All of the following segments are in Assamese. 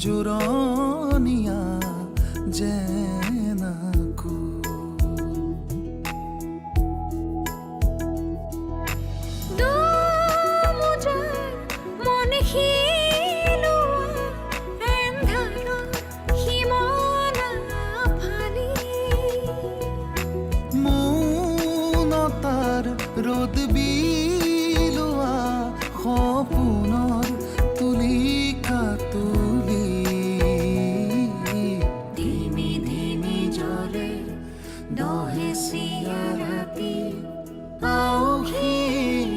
জোৰণীয়া যেনাকো মৌনতাৰ ৰ'দ বিলোৱা সপোনৰ তুলিকা তুলি ধিমি ধিমি জ্বলে দহেচিয়া ৰাতি আউসীৰ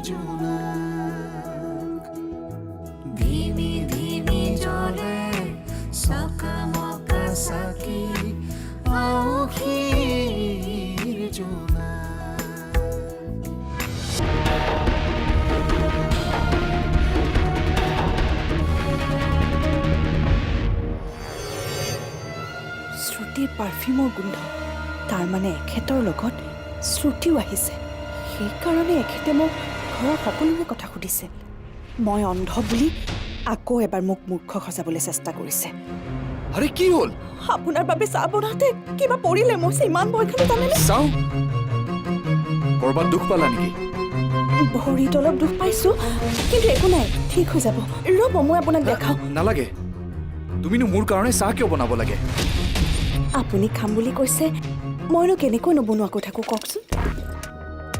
জোনাক ধিমি ধিমি জ্বলে চকামকা চাকি আউসীৰ জোনাক শ্ৰুতিৰ পাৰফিউমৰ গোন্ধ তাৰ মানে এখেতৰ লগত শ্ৰুতিও আহিছে সেইকাৰণে এখেতে মোক ঘৰৰ সকলোৰে কথা সুধিছে মই অন্ধ বুলি আকৌ এবাৰ মোক মূৰ্খ সজাবলৈ চেষ্টা কৰিছে আৰে কি হ'ল আপোনাৰ বাবে চাহ বনাওঁতে কিবা পৰিলে মোৰ ইমান ভয় খালো জানেনে চাওঁ কৰবাত দুখ পালা নেকি ভৰিত অলপ দুখ পাইছো কিন্তু একো নাই ঠিক হৈ যাব ৰ'ব মই আপোনাক দেখাওঁ নালাগে তুমিনো মোৰ কাৰণে চাহ কিয় বনাব লাগে আপুনি খাম বুলি কৈছে মইনো কেনেকৈ নবনোৱাকৈ থাকোঁ কওকচোন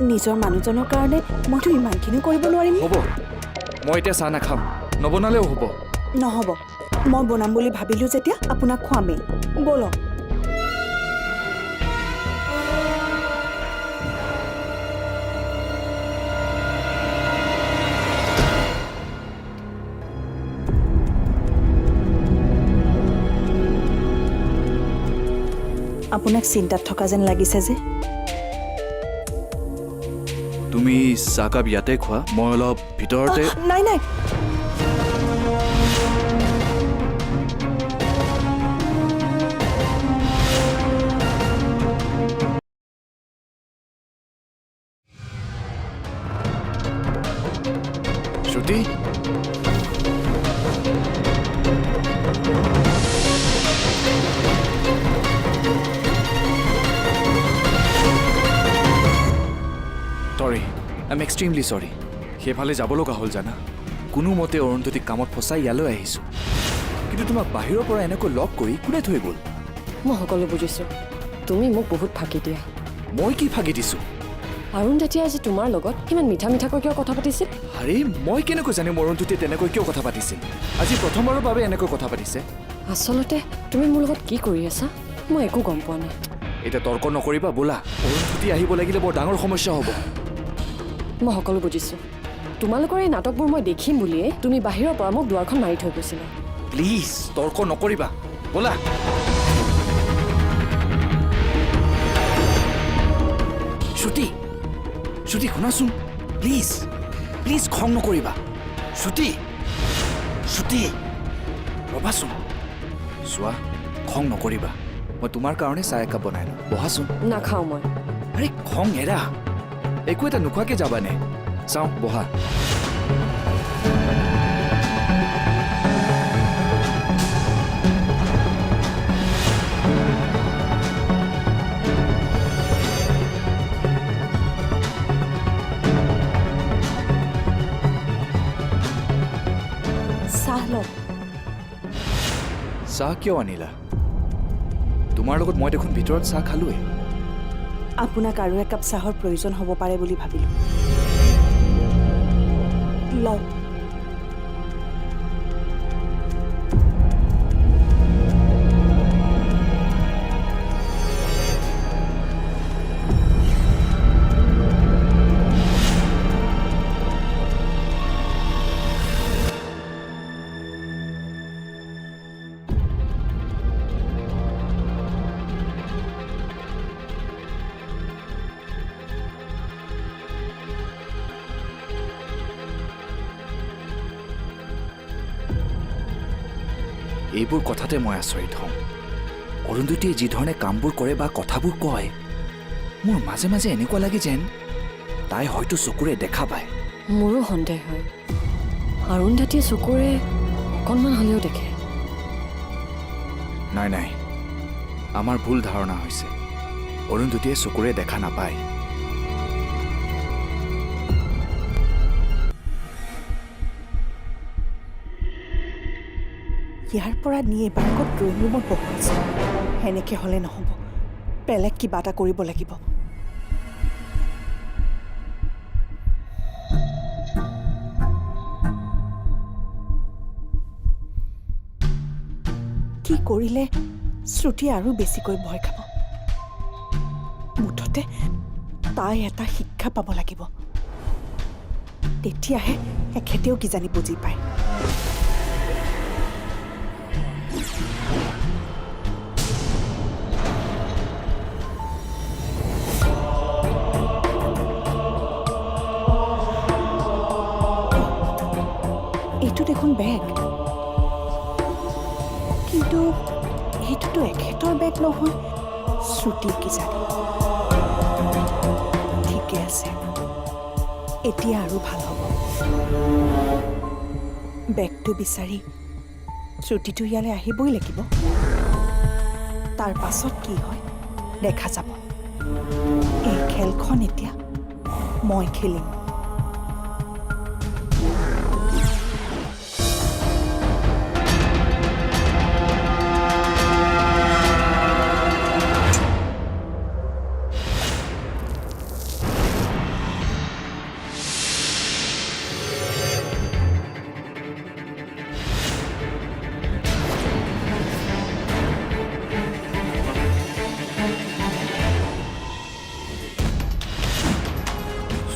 নিজৰ মানুহজনৰ কাৰণে মইতো ইমানখিনিও কৰিব নোৱাৰিম হ'ব মই এতিয়া চাহ নাখাম নবনালেও হ'ব নহ'ব মই বনাম বুলি ভাবিলোঁ যেতিয়া আপোনাক খুৱামেই ব'লক আপোনাক চিন্তাত থকা যেন লাগিছে যে তুমি চাহকাপ ইয়াতে খোৱা মই অলপ ভিতৰতে নাই নাই শ্ৰুতি চৰি আই এম এক্সট্ৰিমলি চৰি সেইফালে যাব লগা হ'ল জানা কোনোমতে অৰুন্ধতীক কামত ফচাই ইয়ালৈ আহিছোঁ কিন্তু তোমাক বাহিৰৰ পৰা এনেকৈ লগ কৰি কোনে থৈ গ'ল মই সকলো বুজিছোঁ তুমি মোক বহুত ফাঁকি দিয়া মই কি ফাঁকি দিছোঁ অৰুন্ধতী আজি তোমাৰ লগত ইমান মিঠা মিঠাকৈ কিয় কথা পাতিছিল আৰে মই কেনেকৈ জানিম অৰুন্ধতীয়ে তেনেকৈ কিয় কথা পাতিছিল আজি প্ৰথমবাৰৰ বাবে এনেকৈ কথা পাতিছে আচলতে তুমি মোৰ লগত কি কৰি আছা মই একো গম পোৱা নাই এতিয়া তৰ্ক নকৰিবা বোলা অৰুন্ধতী আহিব লাগিলে বৰ ডাঙৰ সমস্যা হ'ব মই সকলো বুজিছোঁ তোমালোকৰ এই নাটকবোৰ মই দেখিম বুলিয়ে তুমি বাহিৰৰ পৰা মোক দুৱাৰখন মাৰি থৈ গৈছিলা প্লিজ তৰ্ক নকৰিবা বোলা শ্ৰুতি শ্ৰুতি শুনাচোন প্লিজ প্লিজ খং নকৰিবা শ্ৰুতি শ্ৰুতি ৰ'বাচোন চোৱা খং নকৰিবা মই তোমাৰ কাৰণে চাহ একাপ বনাই লওঁ বহাচোন নাখাওঁ মই আৰে খং এৰা একো এটা নোখোৱাকে যাবানে চাওঁ বহা চাহ লওক চাহ কিয় আনিলা তোমাৰ লগত মই দেখোন ভিতৰত চাহ খালোৱে আপোনাক আৰু একাপ চাহৰ প্ৰয়োজন হ'ব পাৰে বুলি ভাবিলোঁ লওক এইবোৰ কথাতে মই আচৰিত হওঁ অৰুন্ধতীয়ে যি ধৰণে কামবোৰ কৰে বা কথাবোৰ কয় মোৰ মাজে মাজে এনেকুৱা লাগে যেন তাই হয়তো চকুৰে দেখা পায় মোৰো সন্দেহ হয় অৰুন্ধতীয়ে চকুৰে অকণমান হ'লেও দেখে। নাই নাই, আমাৰ ভুল ধাৰণা হৈছে। অৰুন্ধতীয়ে চকুৰে দেখা নাপায়। ইয়াৰ পৰা নি এবাৰ আগত ড্ৰয়িং ৰুমত বহুৱাইছে। সেনেকে হ'লে নহ'ব, বেলেগ কিবা এটা কৰিব লাগিব। কি কৰিলে শ্ৰুতি আৰু বেছিকৈ ভয় খাব? মুঠতে তাই এটা শিক্ষা পাব লাগিব, তেতিয়াহে এখেতেও কিজানি বুজি পায়। এইটো দেখোন বেগ, কিন্তু এইটোতো এখেতৰ বেগ নহয়, শ্ৰুতি কিজানি। ঠিকে আছে, এতিয়া আৰু ভাল হ'ব। বেগটো বিচাৰি শ্ৰুতিটো ইয়ালৈ আহিবই লাগিব। তাৰ পাছত কি হয় দেখা যাব। এই খেলখন এতিয়া মই খেলিম।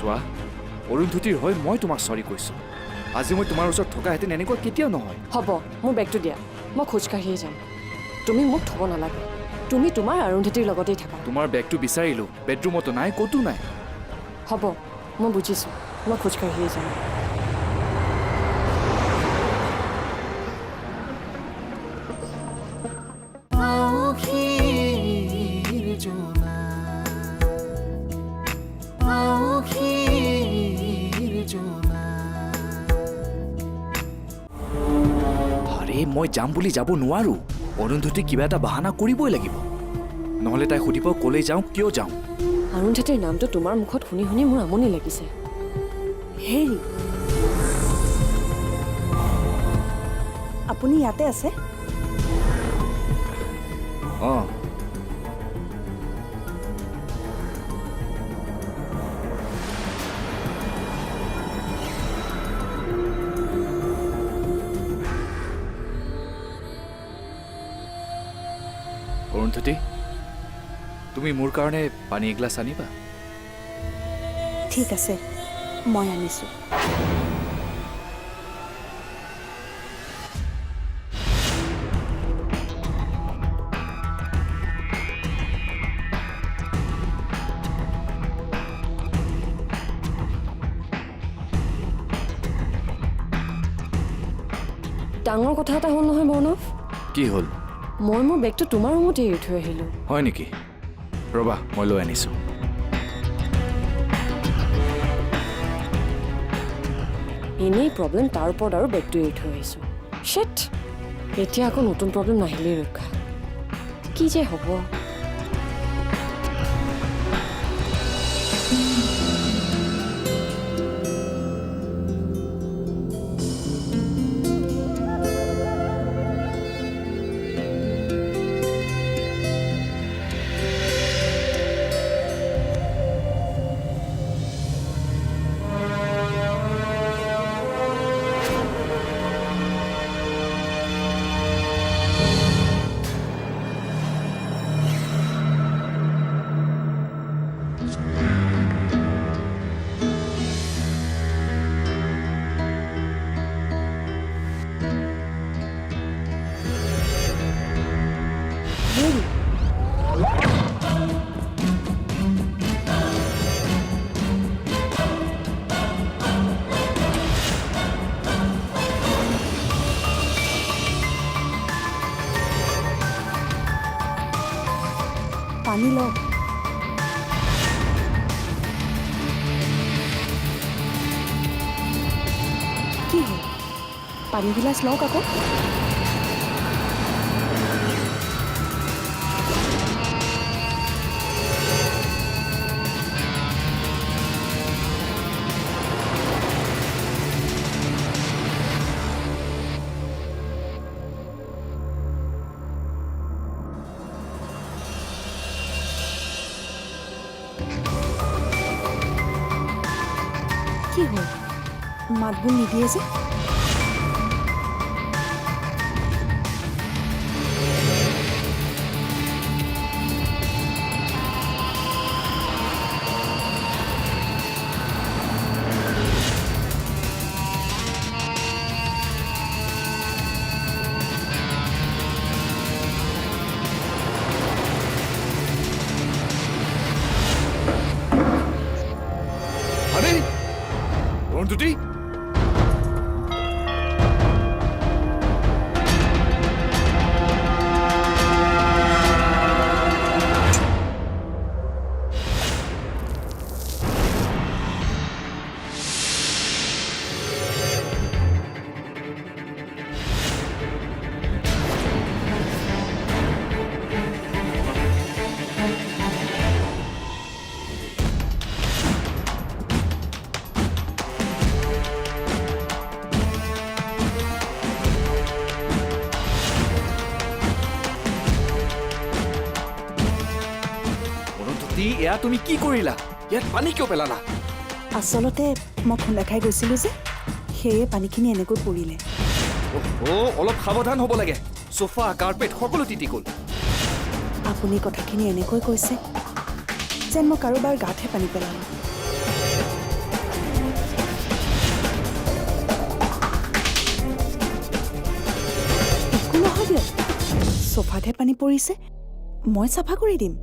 চোৱা, অৰুন্ধতীৰ হৈ মই তোমাক চৰি কৈছোঁ। আজি মই তোমাৰ ওচৰত থকাহেঁতেন এনেকুৱা কেতিয়াও নহয়। হ'ব, মোৰ বেগটো দিয়া, মই খোজকাঢ়িয়ে যাম। তুমি মোক থ'ব নালাগে, তুমি তোমাৰ অৰুন্ধতীৰ লগতেই থাকা। তোমাৰ বেগটো বিচাৰিলোঁ, বেডৰুমতো নাই, ক'তো নাই। হ'ব, মই বুজিছোঁ, মই খোজকাঢ়িয়ে যাম। আউসীৰ জোনা, আউসীৰ জোনা। আৰে মই যাম বুলি যাব নোৱাৰোঁ। অৰুন্ধতী কিবা এটা বাহানা কৰিবই লাগিব, নহ'লে তাই সুধিব ক'লৈ যাওঁ, কিয় যাওঁ। অৰুন্ধতীৰ নামটো তোমাৰ মুখত শুনি শুনি মোৰ আমনি লাগিছে। হেৰি, আপুনি ইয়াতে আছে? অঁ, অৰুন্ধতী, তুমি মোৰ কাৰণে পানী এগিলাচ আনিবা। ঠিক আছে, মই আনিছোঁ। ডাঙৰ কথা এটা হ'ল নহয় বৰ্ণৱ। কি হ'ল? মই মোৰ বেগটো তোমাৰ ৰুমতে এৰি থৈ আহিলোঁ। হয় নেকি? ৰ'বা, মই লৈ আনিছোঁ। এনেই প্ৰব্লেম, তাৰ ওপৰত আৰু বেগটো এৰি থৈ আহিছোঁ। শ্বিট, এতিয়া আকৌ নতুন প্ৰব্লেম নাহিলেই ৰক্ষা। কি যে হ'ব। পানী লওক। কি হ'ল? পানীগিলাচ লওক আকৌ। কি হ'ল মাতবোৰ নিদিয়ে যে? আৰে অৰুন্ধতী এয়া তুমি কি কৰিলা? ইয়াত পানী কিয় পেলালা? আচলতে মই খুন্দা খাই গৈছিলোঁ যে, সেয়ে পানীখিনি এনেকৈ পৰিলে। অলপ সাৱধান হ'ব লাগে। সোফা কাৰ্পেট সকলো তিতি গ'ল। আপুনি কথাখিনি এনেকৈ কৈছে যেন মই কাৰোবাৰ গাতহে পানী পেলালোঁ। একো নহয় দিয়ক, সোফাতহে পানী পৰিছে, মই চাফা কৰি দিম।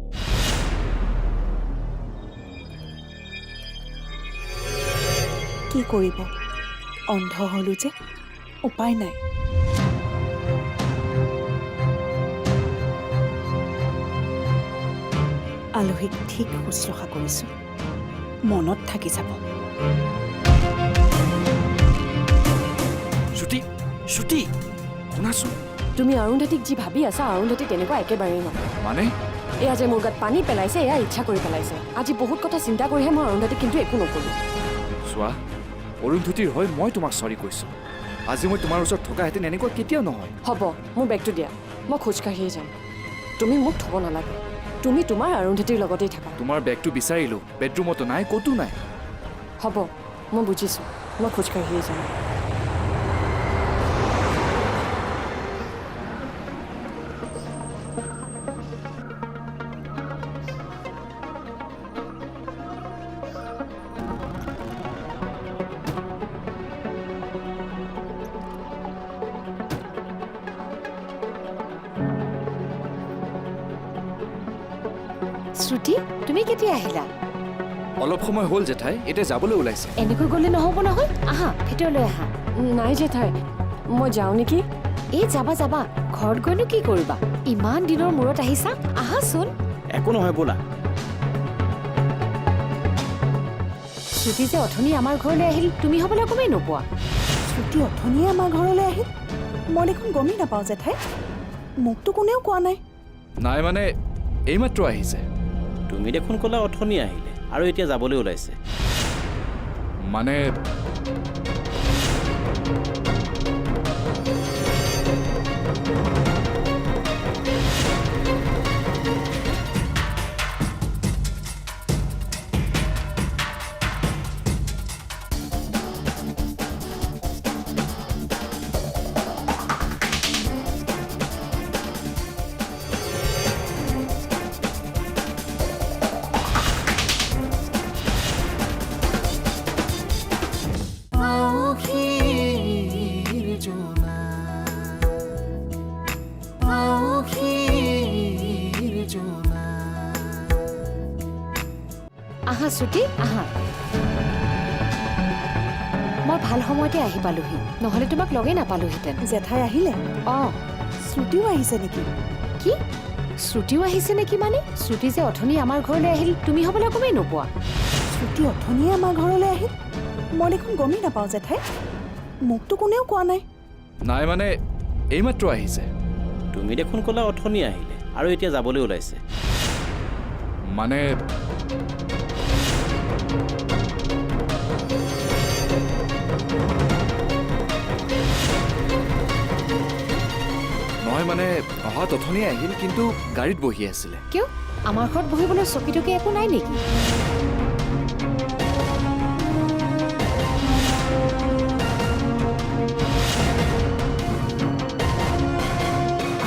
কি কৰিব, অন্ধ হলো যে, উপায় নাই। আলহীক ঠিক শুশ্ৰূষা কৰিছোঁ, মনত থাকি যাব। শ্ৰুতি, শ্ৰুতি, শুনাচোন। তুমি অৰুন্ধতীক যি ভাবি আছা, অৰুন্ধতী তেনেকুৱা একেবাৰেই নহয়। মানে এয়া যে মোৰ গাত পানী পেলাইছে, এয়া ইচ্ছা কৰি পেলাইছে। আজি বহুত কথা চিন্তা কৰিহে মই অৰুন্ধতীক কিন্তু একো নক'লো। চোৱা, অৰুন্ধতীৰ হৈ মই তোমাক চৰি কৈছোঁ। আজি মই তোমাৰ ওচৰত থকাহেঁতেন এনেকুৱা কেতিয়াও নহয়। হ'ব, মোৰ বেগটো দিয়া, মই খোজকাঢ়িয়ে যাম। তুমি মোক থ'ব নালাগে, তুমি তোমাৰ অৰুন্ধতীৰ লগতেই থাকা। তোমাৰ বেগটো বিচাৰিলোঁ, বেডৰুমতো নাই, ক'তো নাই। হ'ব, মই বুজিছোঁ, মই খোজকাঢ়িয়ে যাম। শ্ৰুতি, তুমি কেতিয়া আহিলা? অলপ সময় হ'ল জেঠাই, এতিয়া যাবলৈ ওলাইছে। এনেকৈ গ'লে নহ'ব নহয়, আহা ভিতৰলৈ আহা। নাই জেঠাই, মই যাওঁ নেকি? এই যাবা যাবা, ঘৰত গৈনো কি কৰিবা? ইমান দিনৰ মূৰত আহিছা, আহাচোন। একো নহয় ব'লা। শ্ৰুতি যে অথনি আমাৰ ঘৰলৈ আহিল, তুমি হ'বলৈ গমেই নোপোৱা। শ্ৰুতি অথনিয়ে আমাৰ ঘৰলৈ আহিল, মই দেখোন গমেই নাপাওঁ জেঠাই। মোকতো কোনেও কোৱা নাই। নাই মানে এইমাত্ৰ আহিছে। তুমি দেখোন ক'লা অথনি আহিলে আৰু এতিয়া যাবলৈ ওলাইছে। মানে আহা শ্ৰুতি, আহা। মই ভাল সময়তে আহি পালোহি, নহ'লে তোমাক লগেই নাপালোহেঁতেন। জেঠাই আহিলে? অঁ। শ্ৰুতিও আহিছে নেকি? কি? শ্ৰুতিও আহিছে নেকি মানে? শ্ৰুতি যে অথনি আমাৰ ঘৰলৈ আহিল, তুমি হ'বলৈ গমেই নোপোৱা। শ্ৰুতি অথনিয়ে আমাৰ ঘৰলৈ আহিল, মই দেখোন গমেই নাপাওঁ জেঠাই। মোকতো কোনেও কোৱা নাই। নাই মানে এইমাত্ৰ আহিছে। তুমি দেখোন ক'লা অথনি আহিলে আৰু এতিয়া যাবলৈ ওলাইছে। মানে নহয় মানে অহা তথনিয়ে আহিল, কিন্তু গাড়ীত বহি আছিলে। কিয় আমাৰ ঘৰত বহিবলৈ চকী টকী একো নাই নেকি?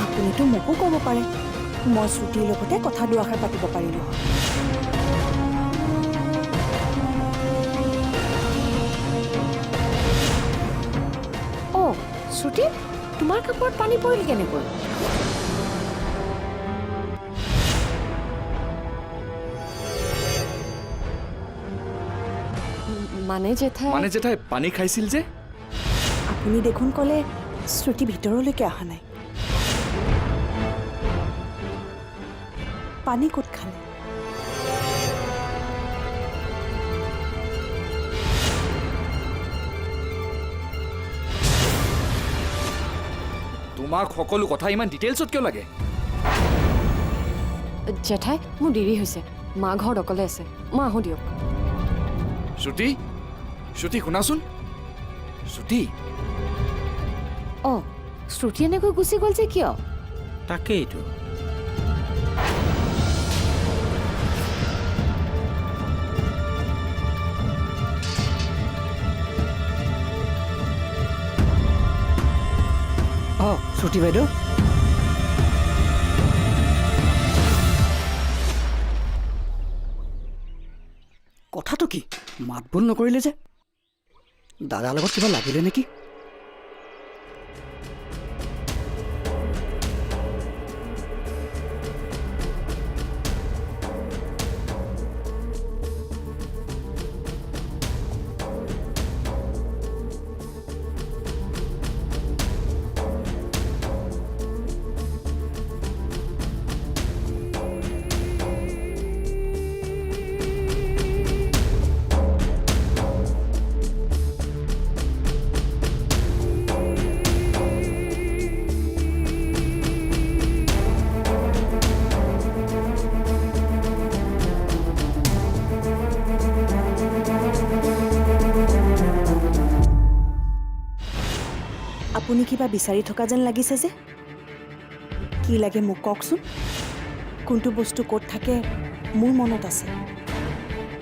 আপুনিতো মোকো ক'ব পাৰে, মই শ্ৰুতিৰ লগতে কথা দুআষাৰ পাতিব পাৰিলোঁ হয়। অ' শ্ৰুতি, তোমাৰ কাপোৰত পানী পৰিল কেনেকৈ? মানে জেঠাই মানে জেঠাই পানী খাইছিল যে। আপুনি দেখোন ক'লে শ্ৰুতি ভিতৰলৈকে অহা নাই। পানী ক'ত খালে? তোমাক সকলো কথা ইমান ডিটেইলছত কিয় লাগে? জেঠাই মোৰ দেৰি হৈছে, মা ঘৰত অকলে আছে, মই আহোঁ দিয়ক। শ্ৰুতি, শ্ৰুতি শুনাচোন। শ্ৰুতি, অ' শ্ৰুতি এনেকৈ গুচি গ'ল যে কিয়? তাকেইতো। শ্ৰুতি বাইদেউ, কথাটো কি? মাত বোল নকৰিলে যে? দাদাৰ লগত কিবা লাগিলে নেকি? আপুনি কিবা বিচাৰি থকা যেন লাগিছে যে? কি লাগে মোক কওকচোন। কোনটো বস্তু ক'ত থাকে মোৰ মনত আছে,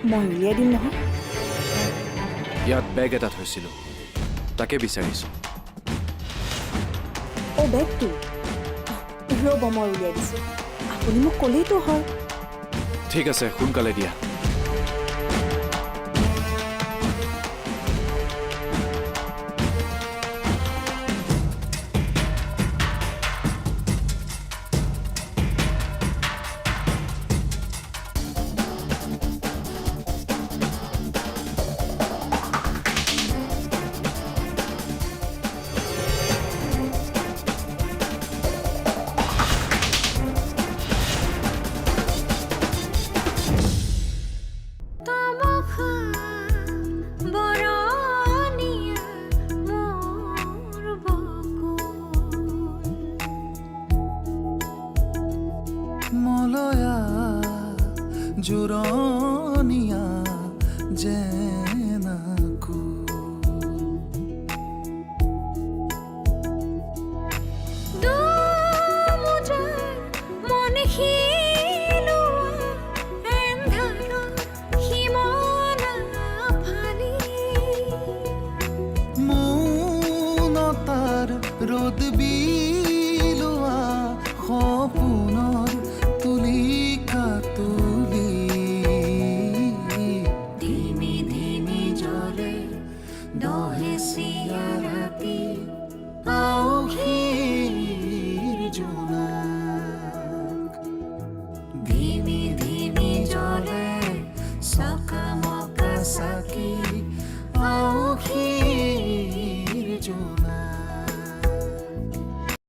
মই উলিয়াই দিম নহয়। ইয়াত বেগ এটা থৈছিলোঁ, তাকে বিচাৰিছোঁ। অ' বেগটো ৰ'ব, মই উলিয়াই দিছোঁ। আপুনি মোক ক'লেইতো হয়। ঠিক আছে, সোনকালে দিয়া। মলয়া জোৰণীয়া জেনাকু মৌনতাৰ ৰ'দ বিলোৱা সপোনৰ তুলিকা তুলি ধিমি ধিমি জ্বলে দহেচিয়া ৰাতি আউসীৰ জোনাক ধিমি ধিমি জ্বলে চকামকা চাকি আউসী